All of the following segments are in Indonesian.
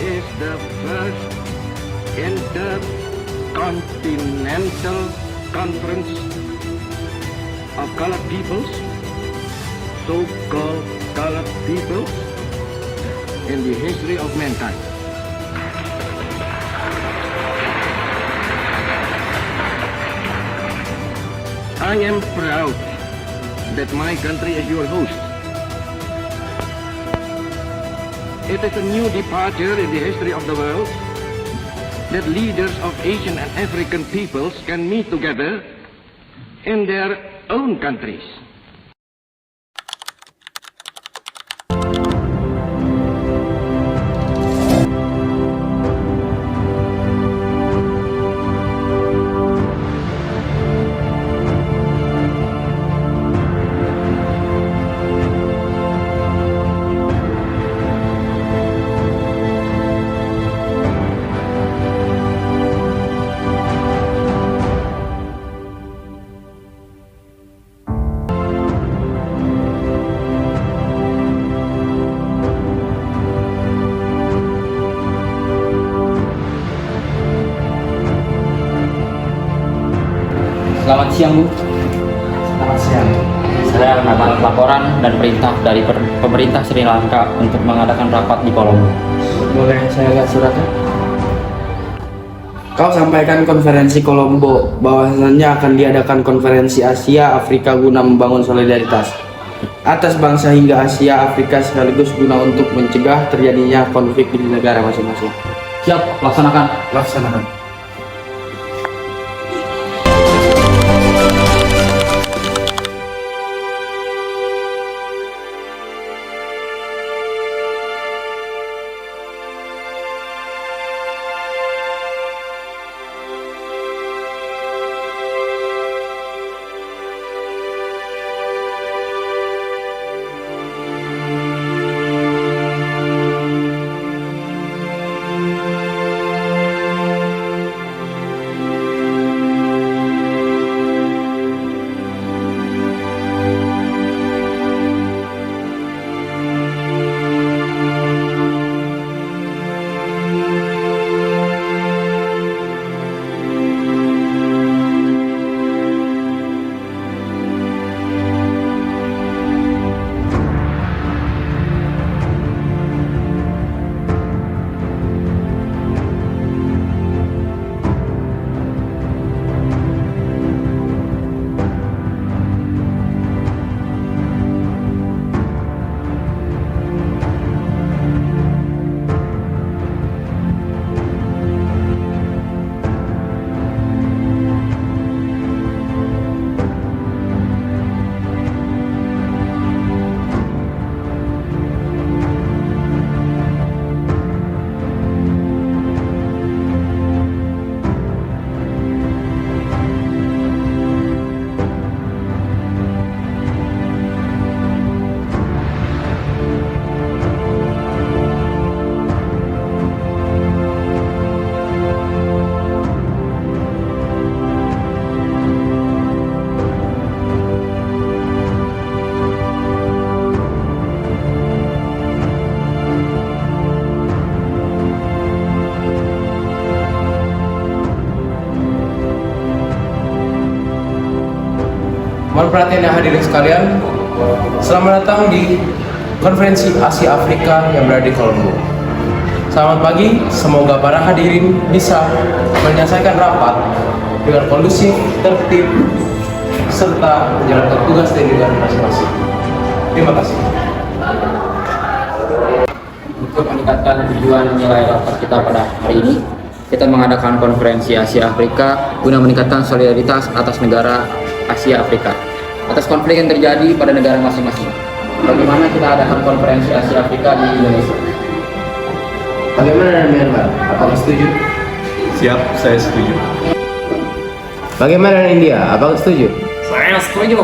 is the first intercontinental conference of colored peoples, so-called colored peoples, in the history of mankind. I am proud that my country is your host. It is a new departure in the history of the world that leaders of Asian and African peoples can meet together in their own countries. Selamat siang, Bu. Selamat siang. Saya mendapat laporan dan perintah dari pemerintah Sri Lanka untuk mengadakan rapat di Kolombo. Boleh saya lihat suratnya? Kau sampaikan konferensi Kolombo bahwasannya akan diadakan konferensi Asia Afrika guna membangun solidaritas atas bangsa hingga Asia Afrika sekaligus guna untuk mencegah terjadinya konflik di negara masing-masing. Siap, laksanakan. Laksanakan. Mohon perhatian yang hadirin sekalian, selamat datang di konferensi Asia Afrika yang berada di Kolombo. Selamat pagi, semoga para hadirin bisa menyelesaikan rapat dengan kondusif, tertib, serta menjalankan tugas dan negara masing-masing. Terima kasih. Untuk meningkatkan tujuan nilai rapat kita pada hari ini, kita mengadakan konferensi Asia Afrika guna meningkatkan solidaritas atas negara Asia Afrika atas konflik yang terjadi pada negara masing-masing. Bagaimana kita adakan konferensi Asia Afrika di Indonesia? Bagaimana dengan Myanmar? Apakah setuju? Siap, saya setuju. Bagaimana dengan India? Apakah setuju? Saya setuju.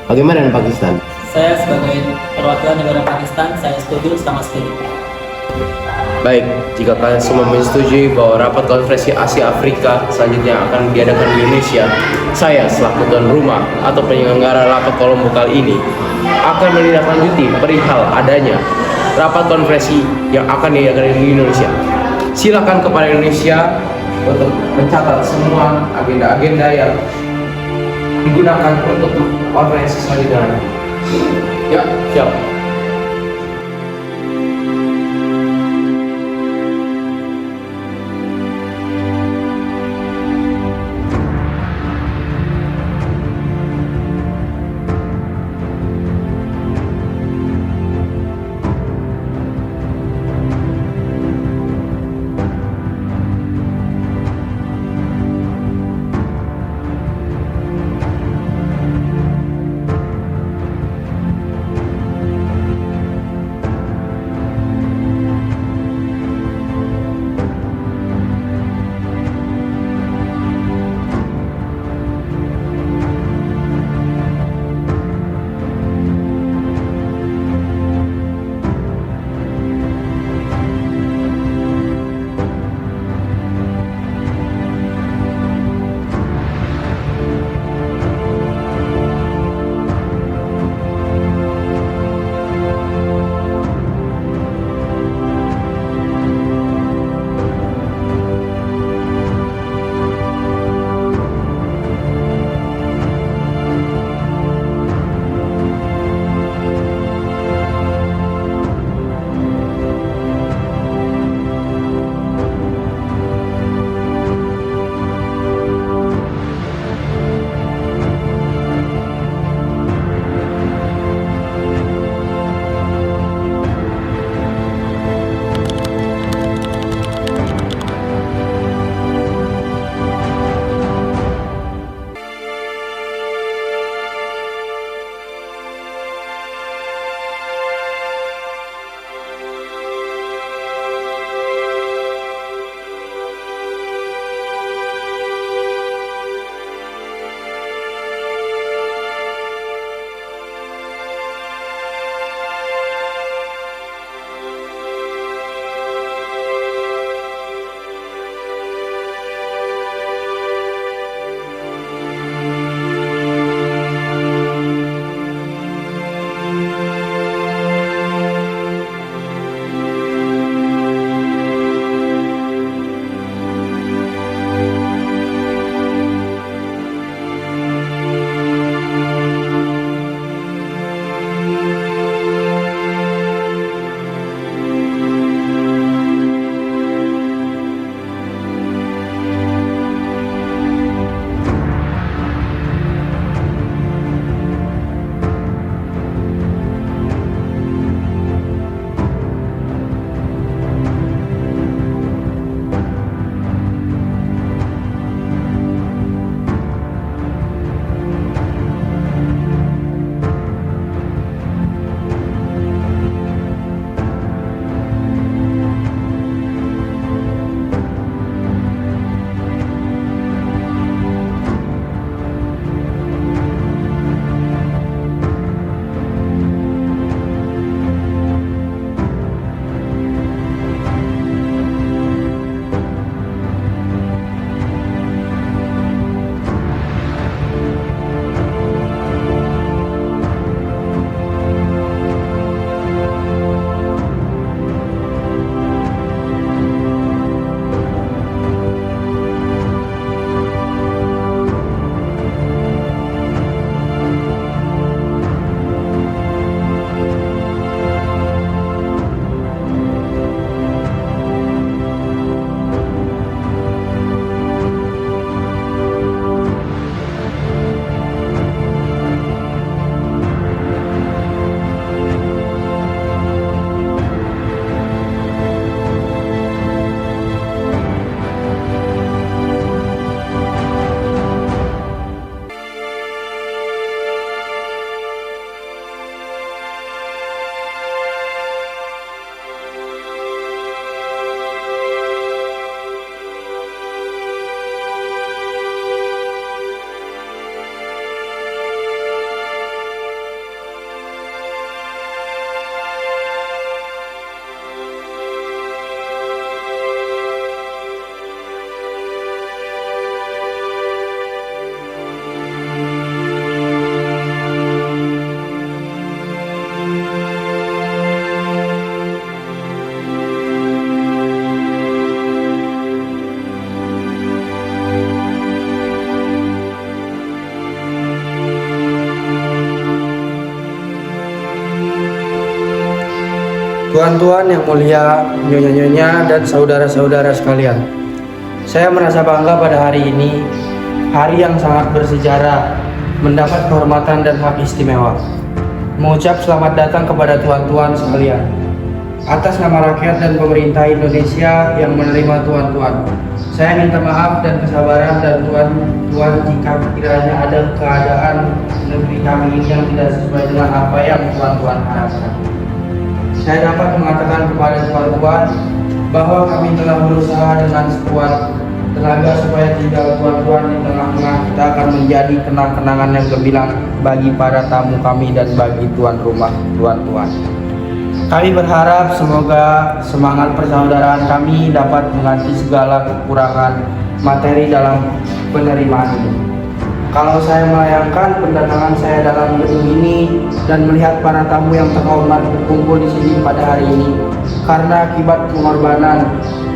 Bagaimana dengan Pakistan? Saya sebagai perwakilan negara Pakistan, saya setuju, sangat setuju. Baik, jika kalian semua menyetujui bahwa rapat konferensi Asia Afrika selanjutnya akan diadakan di Indonesia, saya selaku tuan rumah atau penyelenggara rapat Kolombo kali ini akan menindaklanjuti perihal adanya rapat konferensi yang akan diadakan di Indonesia. Silakan kepada Indonesia untuk mencatat semua agenda-agenda yang digunakan untuk konferensi selanjutnya. Ya, siap. Tuan-tuan yang mulia, nyonya-nyonya, dan saudara-saudara sekalian, saya merasa bangga pada hari ini, hari yang sangat bersejarah, mendapat kehormatan dan hak istimewa. Mengucap selamat datang kepada tuan-tuan sekalian. Atas nama rakyat dan pemerintah Indonesia yang menerima tuan-tuan, saya minta maaf dan kesabaran dan tuan-tuan jika kiranya ada keadaan negeri kami ini yang tidak sesuai dengan apa yang tuan-tuan harapkan. Saya dapat mengatakan kepada tuan-tuan bahwa kami telah berusaha dengan sekuat tenaga supaya tinggal tuan-tuan di tengah-tengah kita akan menjadi kenang-kenangan yang gemilang bagi para tamu kami dan bagi tuan rumah tuan-tuan. Kami berharap semoga semangat persaudaraan kami dapat mengganti segala kekurangan materi dalam penerimaan ini. Kalau saya melayangkan pendatangan saya dalam gedung ini dan melihat para tamu yang terhormat berkumpul di sini pada hari ini karena akibat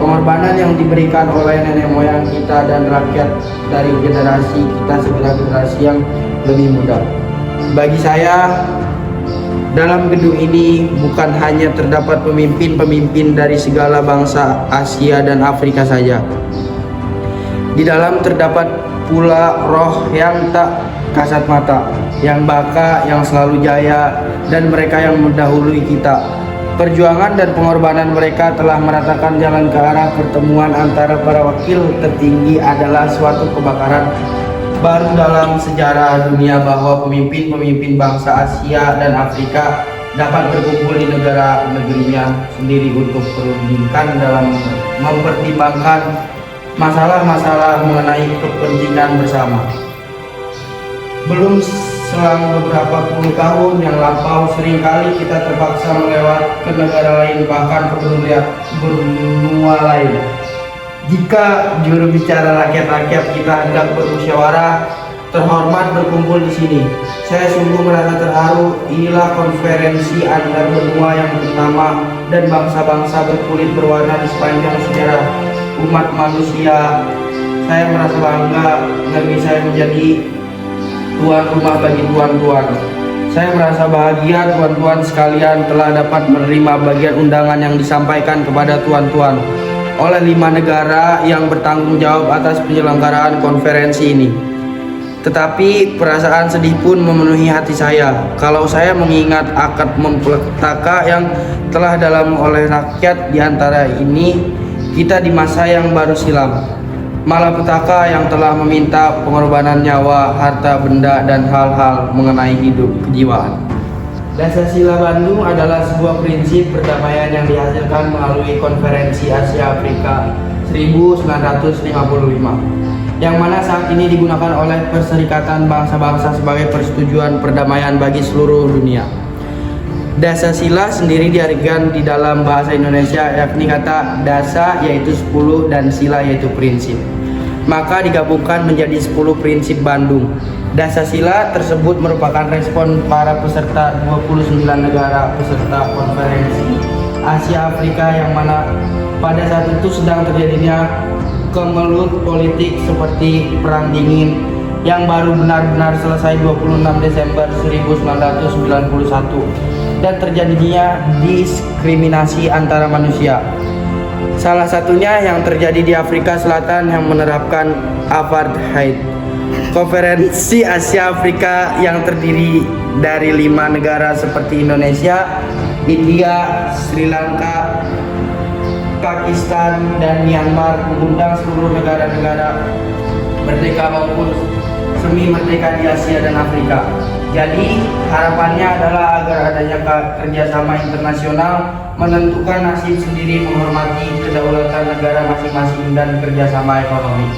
pengorbanan yang diberikan oleh nenek moyang kita dan rakyat dari generasi kita generasi yang lebih muda. Bagi saya, dalam gedung ini bukan hanya terdapat pemimpin-pemimpin dari segala bangsa Asia dan Afrika saja. Di dalam terdapat pula roh yang tak kasat mata, yang baka, yang selalu jaya, dan mereka yang mendahului kita. Perjuangan dan pengorbanan mereka telah meratakan jalan ke arah pertemuan antara para wakil tertinggi adalah suatu kebakaran baru dalam sejarah dunia bahwa pemimpin-pemimpin bangsa Asia dan Afrika dapat berkumpul di negara-negerinya sendiri untuk perundingkan dalam mempertimbangkan masalah-masalah mengenai kepentingan bersama. Belum selang beberapa puluh tahun yang lampau, seringkali kita terpaksa melewat ke negara lain, bahkan ke benua lain. Jika juru bicara rakyat-rakyat kita hendak bermusyawarah terhormat berkumpul di sini, saya sungguh merasa terharu. Inilah konferensi antar benua yang pertama dan bangsa-bangsa berkulit berwarna di sepanjang sejarah umat manusia. Saya merasa bangga negeri saya menjadi tuan rumah bagi tuan-tuan. Saya merasa bahagia tuan-tuan sekalian telah dapat menerima bagian undangan yang disampaikan kepada tuan-tuan oleh 5 negara yang bertanggung jawab atas penyelenggaraan konferensi ini. Tetapi perasaan sedih pun memenuhi hati saya kalau saya mengingat akad mempetaka yang telah dalam oleh rakyat di antara ini kita di masa yang baru silam. Malapetaka yang telah meminta pengorbanan nyawa, harta benda, dan hal-hal mengenai hidup kejiwaan. Dasar-sila Bandung adalah sebuah prinsip perdamaian yang dihasilkan melalui Konferensi Asia Afrika 1955, yang mana saat ini digunakan oleh Perserikatan Bangsa-Bangsa sebagai persetujuan perdamaian bagi seluruh dunia. Dasar-sila sendiri diartikan di dalam bahasa Indonesia yakni kata dasa yaitu 10 dan sila yaitu prinsip. Maka digabungkan menjadi 10 prinsip Bandung. Dasar-sila tersebut merupakan respon para peserta 29 negara peserta konferensi Asia Afrika yang mana pada saat itu sedang terjadinya kemelut politik seperti Perang Dingin yang baru benar-benar selesai 26 Desember 1991 dan terjadinya diskriminasi antara manusia. Salah satunya yang terjadi di Afrika Selatan yang menerapkan apartheid. Konferensi Asia Afrika yang terdiri dari 5 negara seperti Indonesia, India, Sri Lanka, Pakistan, dan Myanmar mengundang seluruh negara-negara merdeka maupun semi merdeka di Asia dan Afrika. Jadi harapannya adalah agar adanya kerjasama internasional menentukan nasib sendiri, menghormati kedaulatan negara masing-masing dan kerjasama ekonomi.